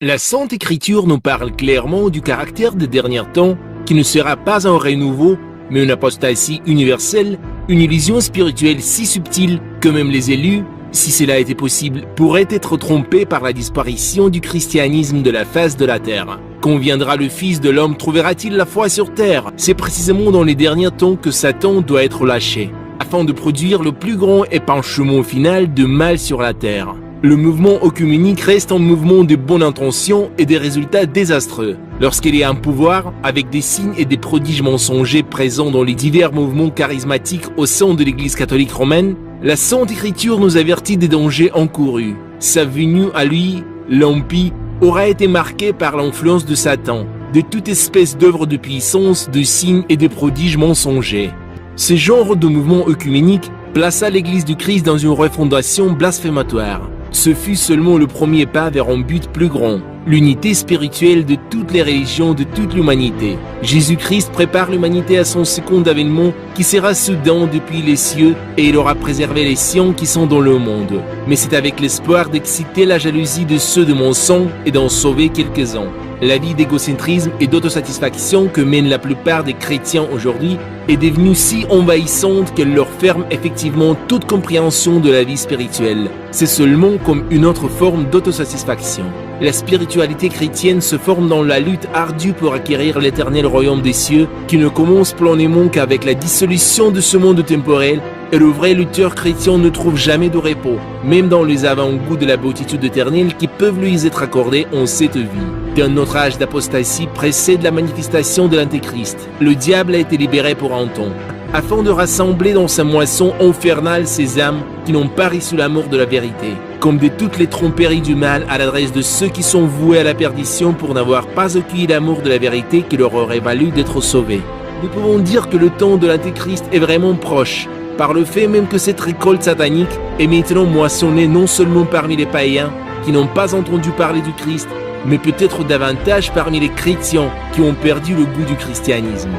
La Sainte Écriture nous parle clairement du caractère des derniers temps qui ne sera pas un renouveau, mais une apostasie universelle, une illusion spirituelle si subtile que même les élus, si cela était possible, pourraient être trompés par la disparition du christianisme de la face de la terre. Quand viendra le Fils de l'homme, trouvera-t-il la foi sur terre? C'est précisément dans les derniers temps que Satan doit être lâché, afin de produire le plus grand épanchement final de mal sur la terre. Le mouvement œcuménique reste un mouvement de bonne intention et des résultats désastreux. Lorsqu'il est en pouvoir, avec des signes et des prodiges mensongers présents dans les divers mouvements charismatiques au sein de l'Église catholique romaine, la Sainte Écriture nous avertit des dangers encourus. Sa venue à lui, l'Empire, aura été marquée par l'influence de Satan, de toute espèce d'œuvres de puissance, de signes et de prodiges mensongers. Ce genre de mouvement œcuménique plaça l'Église du Christ dans une refondation blasphématoire. Ce fut seulement le premier pas vers un but plus grand, l'unité spirituelle de toutes les religions de toute l'humanité. Jésus-Christ prépare l'humanité à son second avènement qui sera soudain depuis les cieux et il aura préservé les siens qui sont dans le monde. Mais c'est avec l'espoir d'exciter la jalousie de ceux de mon sang et d'en sauver quelques-uns. La vie d'égocentrisme et d'autosatisfaction que mènent la plupart des chrétiens aujourd'hui est devenue si envahissante qu'elle leur ferme effectivement toute compréhension de la vie spirituelle. C'est seulement comme une autre forme d'autosatisfaction. La spiritualité chrétienne se forme dans la lutte ardue pour acquérir l'éternel royaume des cieux qui ne commence pleinement qu'avec la dissolution de ce monde temporel, et le vrai lutteur chrétien ne trouve jamais de repos, même dans les avant-goûts de la béatitude éternelle qui peuvent lui être accordés en cette vie. D'un autre âge d'apostasie précède la manifestation de l'Antéchrist. Le diable a été libéré pour un temps, afin de rassembler dans sa moisson infernale ces âmes qui n'ont pas reçu l'amour de la vérité, comme de toutes les tromperies du mal à l'adresse de ceux qui sont voués à la perdition pour n'avoir pas accueilli l'amour de la vérité qui leur aurait valu d'être sauvés. Nous pouvons dire que le temps de l'Antéchrist est vraiment proche, par le fait même que cette récolte satanique est maintenant moissonnée non seulement parmi les païens qui n'ont pas entendu parler du Christ, mais peut-être davantage parmi les chrétiens qui ont perdu le goût du christianisme.